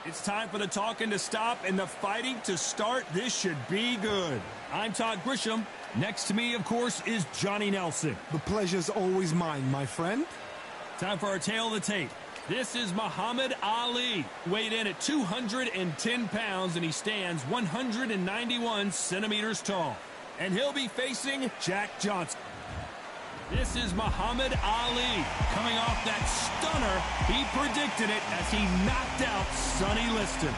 It's time for the talking to stop and the fighting to start. This should be good. I'm Todd Grisham. Next to me, of course, is Johnny Nelson. The pleasure's always mine, my friend. Time for our tail of the tape. This is Muhammad Ali, weighed in at 210 pounds, and he stands 191 centimeters tall. And he'll be facing Jack Johnson. This is Muhammad Ali, coming off that stunner. He predicted it as he knocked out Sonny Liston.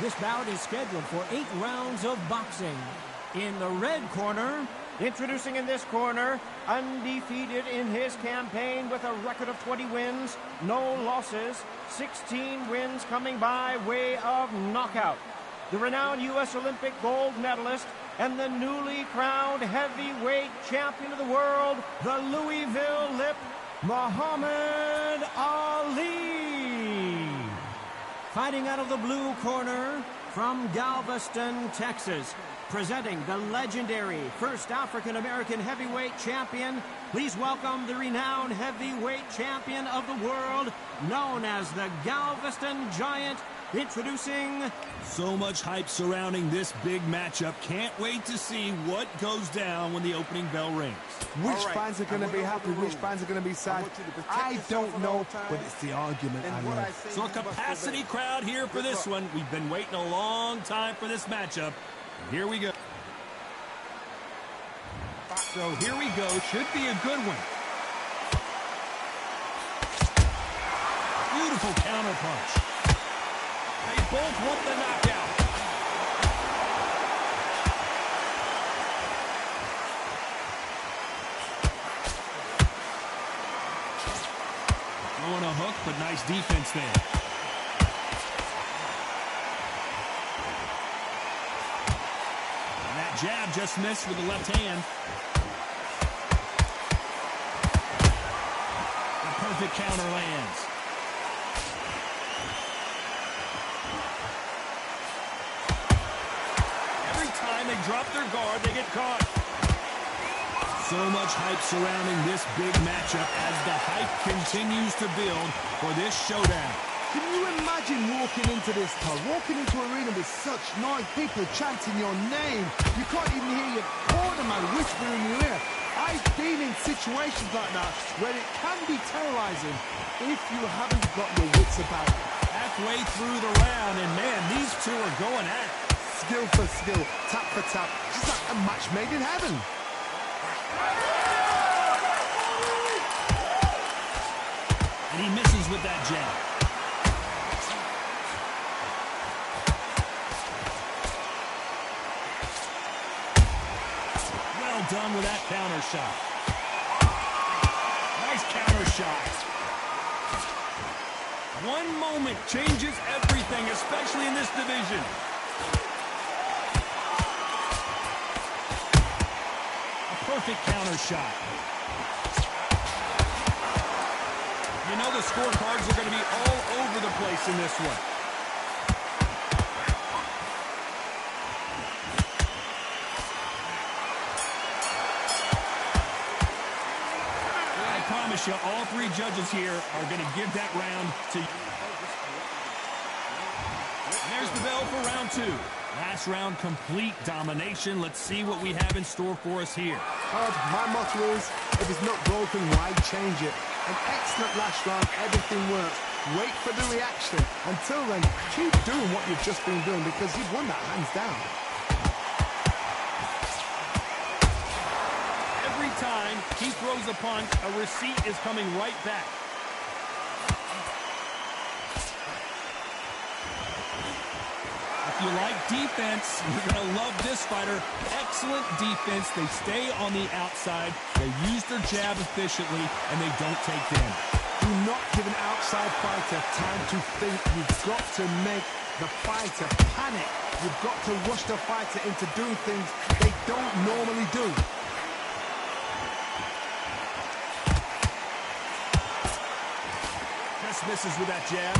This bout is scheduled for 8 rounds of boxing. In the red corner, introducing in this corner, undefeated in his campaign with a record of 20 wins, no losses, 16 wins coming by way of knockout. The renowned U.S. Olympic gold medalist and the newly crowned heavyweight champion of the world, the Louisville Lip, Muhammad Ali. Fighting out of the blue corner from Galveston, Texas, presenting the legendary first African-American heavyweight champion, please welcome the renowned heavyweight champion of the world, known as the Galveston Giant, introducing... So much hype surrounding this big matchup. Can't wait to see what goes down when the opening bell rings. Which fans are going to be happy, which fans are going to be sad, I don't know, but it's the argument I love. So a capacity crowd here for this one. We've been waiting a long time for this matchup. Here we go. So here we go. Should be a good one. Beautiful counter punch. They both want the knockout. Throwing a hook, but nice defense there. Jab just missed with the left hand. A perfect counter lands. Every time they drop their guard, they get caught. So much hype surrounding this big matchup as the hype continues to build for this showdown. Can you imagine walking into this, Todd? Walking into an arena with such noise, people chanting your name. You can't even hear your cornerman whispering in your ear. I've been in situations like that where it can be terrorizing if you haven't got your wits about it. Halfway through the round, and man, these two are going at it. Skill for skill, tap for tap, just like a match made in heaven. And he misses with that jab. Done with that counter shot. Nice counter shot. One moment changes everything, especially in this division. A perfect counter shot. You know the scorecards are going to be all over the place in this one. All three judges here are going to give that round to you. And there's the bell for round 2. Last round, complete domination. Let's see what we have in store for us here. My motto is, if it's not broken, why change it? An excellent last round, everything works. Wait for the reaction. Until then, keep doing what you've just been doing because you've won that hands down. Time he throws a punch, a receipt is coming right back. If you like defense, you're going to love this fighter. Excellent defense. They stay on the outside. They use their jab efficiently, and they don't take damage. Do not give an outside fighter time to think. You've got to make the fighter panic. You've got to rush the fighter into doing things they don't normally do. Misses with that jab.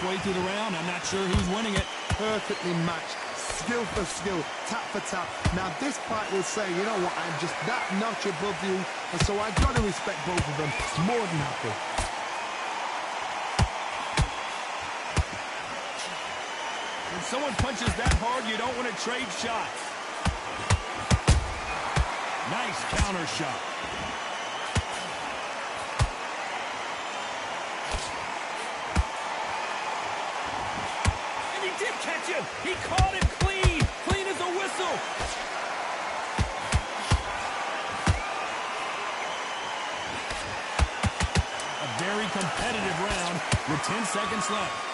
halfway through the round. I'm not sure who's winning it. Perfectly matched. Skill for skill, tap for tap. Now this fight will say, you know what, I'm just that notch above you, and so I've got to respect both of them. More than happy. When someone punches that hard, you don't want to trade shots. Nice counter shot. And he did catch him. He caught him clean. Clean as a whistle. A very competitive round with 10 seconds left.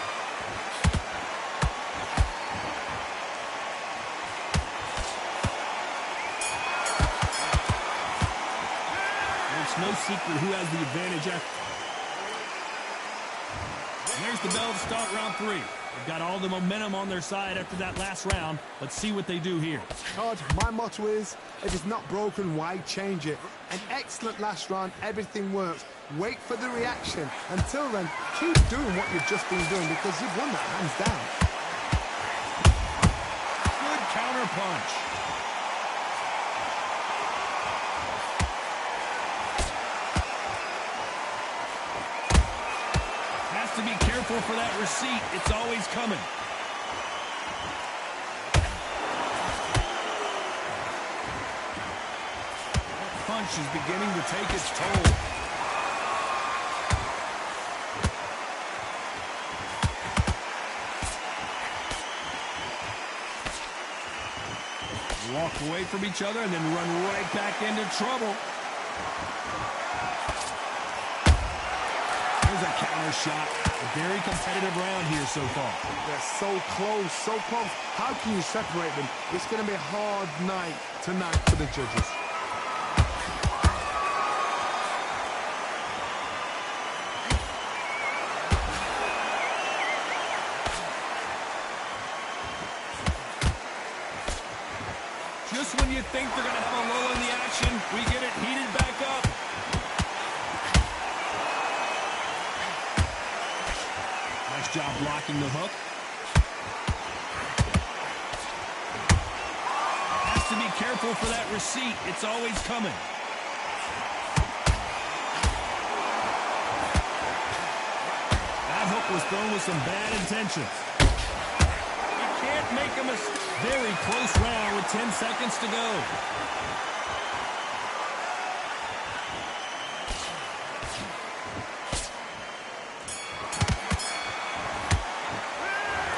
No secret who has the advantage after. And there's the bell to start round 3. They've got all the momentum on their side after that last round. Let's see what they do here. Todd, my motto is, if it's not broken, why change it? An excellent last round, everything works. Wait for the reaction. Until then, keep doing what you've just been doing because you've won that hands down. Good counter punch. To be careful for that receipt. It's always coming. That punch is beginning to take its toll. Walk away from each other and then run right back into trouble. There's a counter shot. A very competitive round here so far. They're so close, so close. How can you separate them? It's going to be a hard night tonight for the judges. Just when you think they're going to have a lull in the action, we get it heated back up. Nice job blocking the hook. Has to be careful for that receipt. It's always coming. That hook was thrown with some bad intentions. You can't make a mistake. Very close round with 10 seconds to go.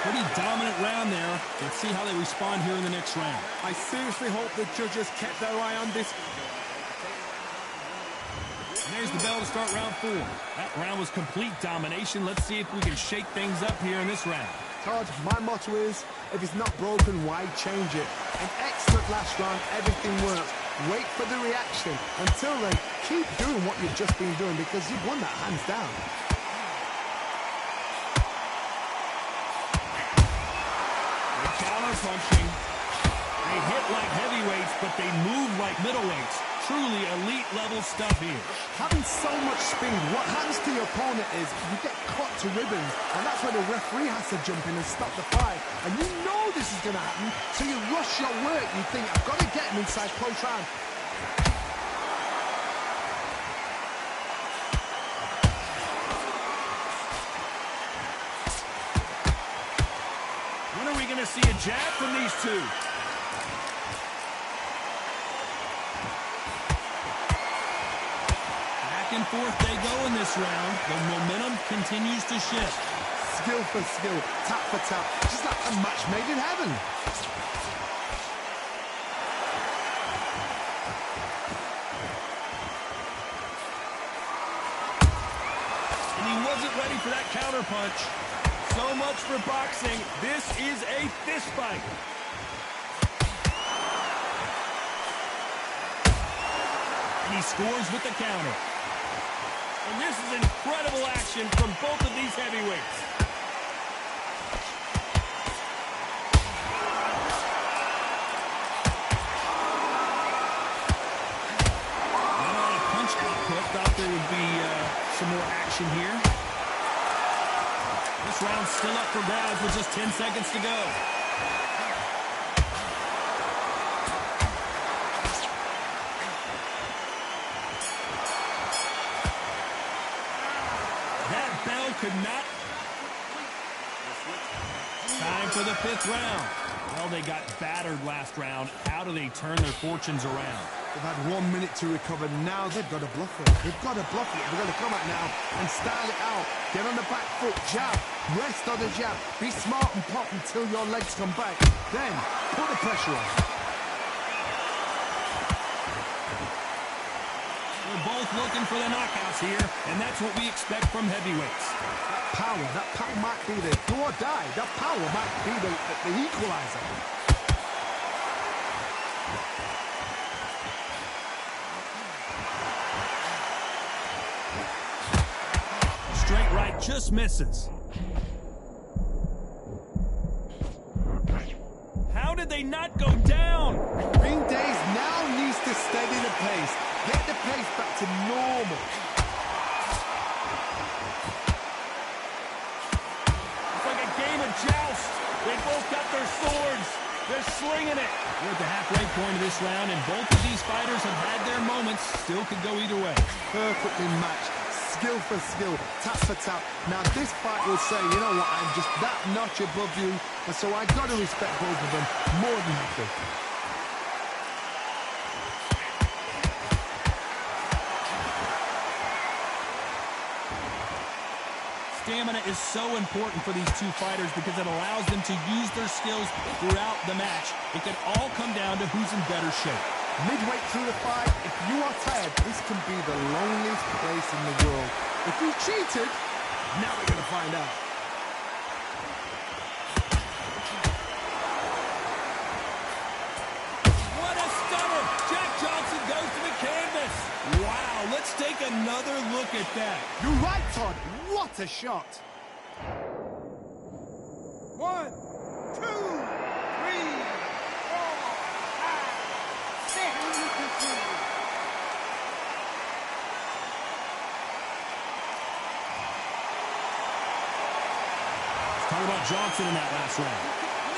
Pretty dominant round there. Let's see how they respond here in the next round. I seriously hope the judges kept their eye on this. And there's the bell to start round 4. That round was complete domination. Let's see if we can shake things up here in this round. Todd, my motto is, if it's not broken, why change it? An excellent last round, everything works. Wait for the reaction. Until then, keep doing what you've just been doing because you've won that hands down. Counter punching. They hit like heavyweights, but they move like middleweights. Truly elite level stuff here. Having so much speed, what happens to your opponent is you get cut to ribbons, and that's where the referee has to jump in and stop the fight. And you know this is going to happen, so you rush your work. You think, I've got to get him inside close round. When are we going to see a jab from these two? Back and forth they go in this round. The momentum continues to shift. Skill for skill, tap for tap, just like a match made in heaven. And he wasn't ready for that counter punch. So much for boxing. This is a fist fight. And he scores with the counter. And this is incredible action from both of these heavyweights. Not on a punch output. Thought there would be some more action here. This This round's still up for grabs with just 10 seconds to go. That bell could not. Time for the 5th round. Well, they got battered last round. How do they turn their fortunes around? They've had 1 minute to recover. Now they've got to bluff it. They've got to bluff it. They've got to come out now and style it out. Get on the back foot, jab. Rest on the jab. Be smart and pop until your legs come back. Then put the pressure on. We're both looking for the knockouts here, and that's what we expect from heavyweights. That power might be the do or die. That power might be the equalizer. Straight right just misses. How did they not go down? Bdays now needs to steady the pace. Get the pace back to normal. Joust. They both got their swords. They're slinging it. We're at the halfway point of this round, and both of these fighters have had their moments. Still could go either way. Perfectly matched. Skill for skill. Tap for tap. Now this fight will say, you know what, I'm just that notch above you, and so I got to respect both of them more than happy. Stamina is so important for these two fighters because it allows them to use their skills throughout the match. It could all come down to who's in better shape. Midway through the fight, if you are tired, this can be the loneliest place in the world. If you cheated, now we're going to find out. What a stunner! Jack Johnson goes to the canvas. Wow, let's take another look at that. You're right, Todd. What a shot! 1, 2, 3, 4, 5, 6. Talk about Johnson in that last round.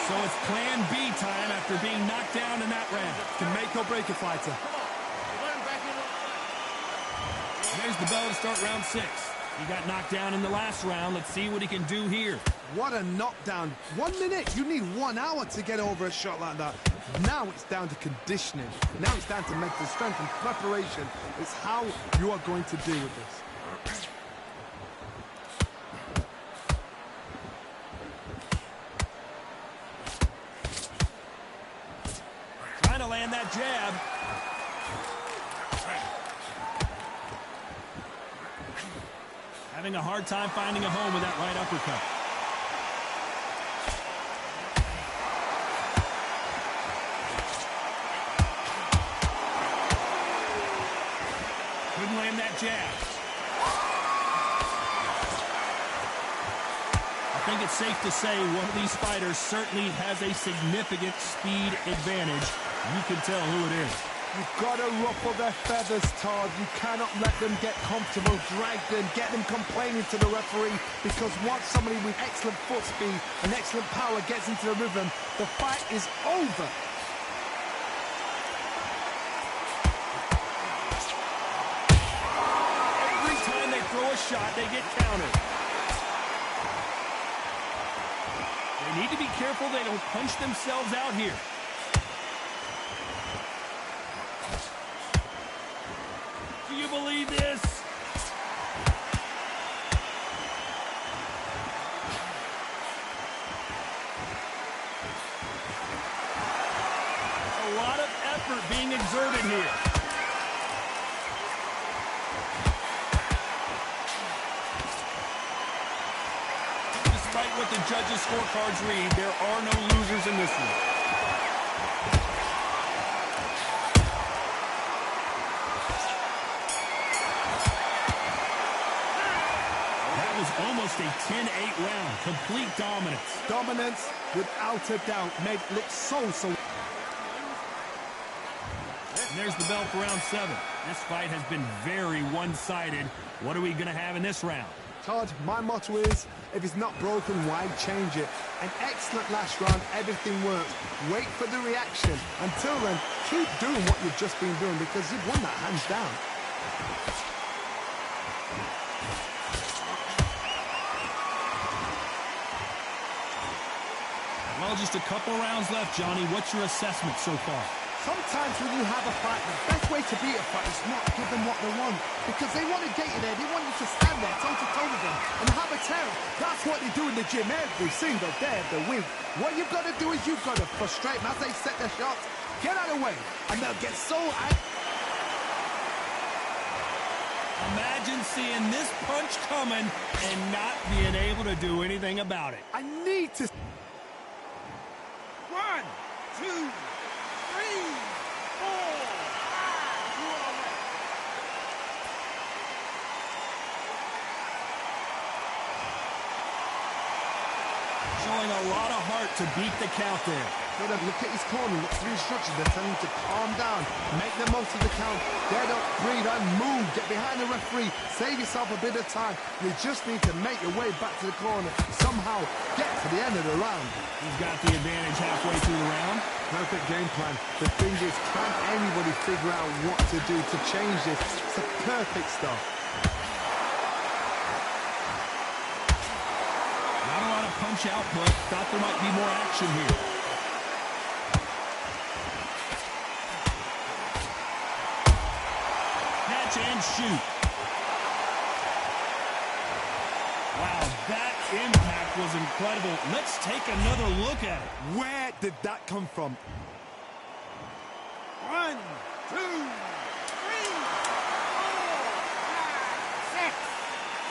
So it's plan B time after being knocked down in that round. Can make or break a fighter. There's the bell to start round 6. He got knocked down in the last round. Let's see what he can do here. What a knockdown. 1 minute. You need 1 hour to get over a shot like that. Now it's down to conditioning. Now it's down to mental strength and preparation. It's how you are going to deal with this. Trying to land that jab. Having a hard time finding a home with that right uppercut. Couldn't land that jab. I think it's safe to say one of these fighters certainly has a significant speed advantage. You can tell who it is. You've got to ruffle their feathers, Todd. You cannot let them get comfortable, drag them, get them complaining to the referee, because once somebody with excellent foot speed and excellent power gets into the rhythm, the fight is over. Every time they throw a shot, they get countered. They need to be careful they don't punch themselves out here. Do you believe this? A lot of effort being exerted here. Despite what the judges' scorecards read, there are no losers in this one. Almost a 10-8 round. Complete dominance. Dominance, without a doubt, made it look so... And there's the bell for round 7. This fight has been very one-sided. What are we going to have in this round? Todd, my motto is, if it's not broken, why change it? An excellent last round, everything worked. Wait for the reaction. Until then, keep doing what you've just been doing because you've won that hands down. Well, just a couple rounds left, Johnny. What's your assessment so far? Sometimes when you have a fight, the best way to beat a fight is not give them what they want. Because they want to get you there. They want you to stand there toe-to-toe with them and have a terror. That's what they do in the gym every single day of the week. What you've got to do is you've got to frustrate them as they set their shots. Get out of the way, and they'll get so angry. Imagine seeing this punch coming and not being able to do anything about it. I need to... 1, 2, 3, 4, 5. You are away. Showing a lot of heart to beat the count there. Look at his corner, look through instructions. They're telling him to calm down, make the most of the count, get up, breathe, and move. Get behind the referee, save yourself a bit of time. You just need to make your way back to the corner. Somehow get to the end of the round. He's got the advantage halfway through the round. Perfect game plan. The thing is, can anybody figure out what to do to change this? It's a perfect start. Not a lot of punch output. Thought there might be more action here. And shoot. Wow, that impact was incredible. Let's take another look at it. Where did that come from? 1, 2, 3, 4, 5, 6,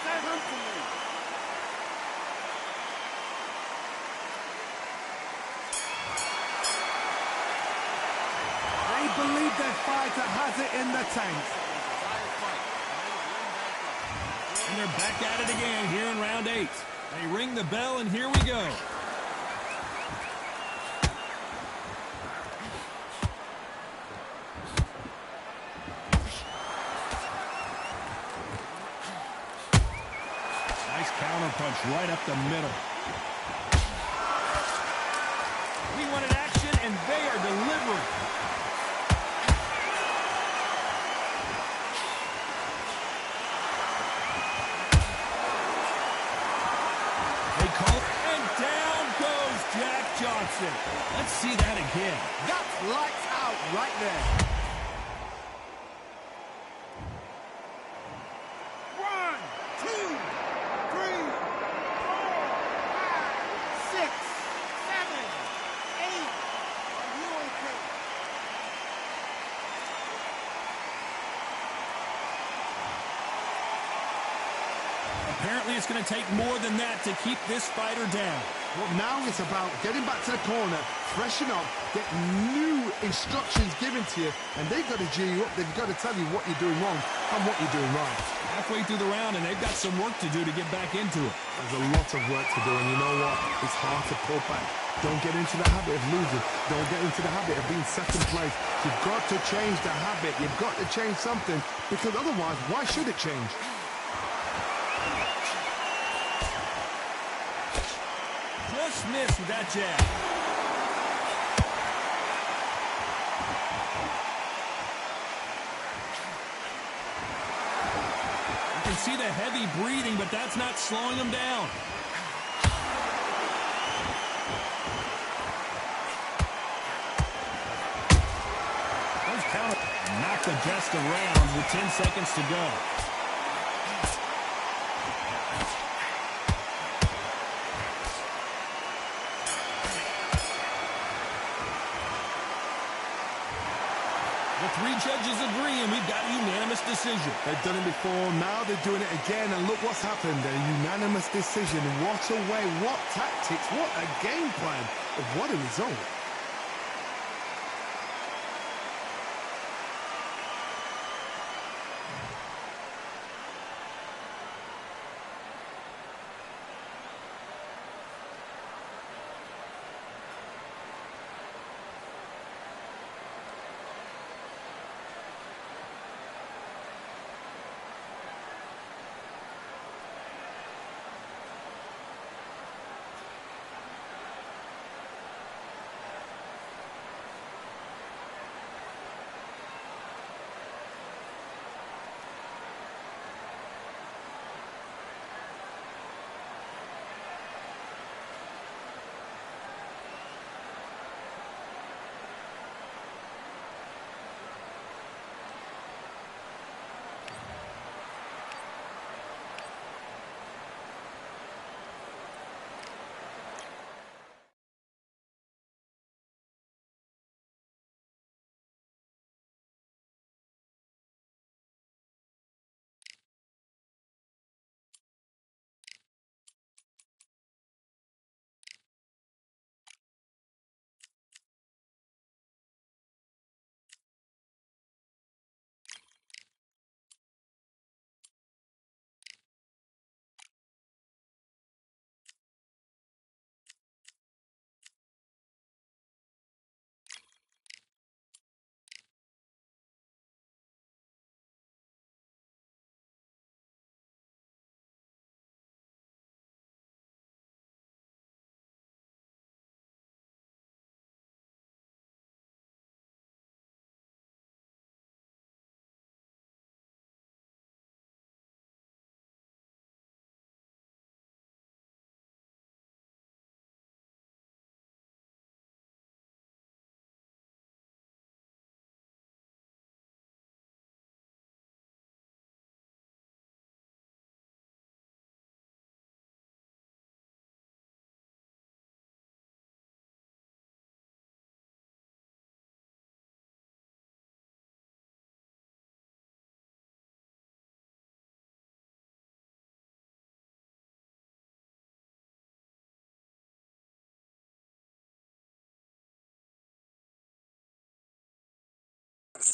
7. They believe their fighter has it in the tank. And they're back at it again here in round 8. They ring the bell, and here we go. Nice counter punch right up the middle. We wanted action, and they are delivering. Johnson. Let's see that again. That's lights out right there. 1, 2, 3, 4, 5, 6, 7, 8. Are you okay? Apparently it's going to take more than that to keep this fighter down. Well, now it's about getting back to the corner, freshen up, get new instructions given to you, and they've got to G you up. They've got to tell you what you're doing wrong and what you're doing right. Halfway through the round, and they've got some work to do to get back into it. There's a lot of work to do, and you know what? It's hard to pull back. Don't get into the habit of losing. Don't get into the habit of being second place. You've got to change the habit. You've got to change something, because otherwise, why should it change? Just missed with that jab. You can see the heavy breathing, but that's not slowing him down. Those counter not the best of rounds with 10 seconds to go. Three judges agree, and we've got a unanimous decision. They've done it before, now they're doing it again, and look what's happened. A unanimous decision. What a way, what tactics, what a game plan. What a result.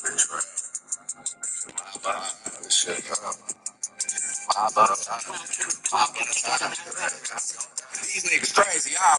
These niggas crazy, y'all.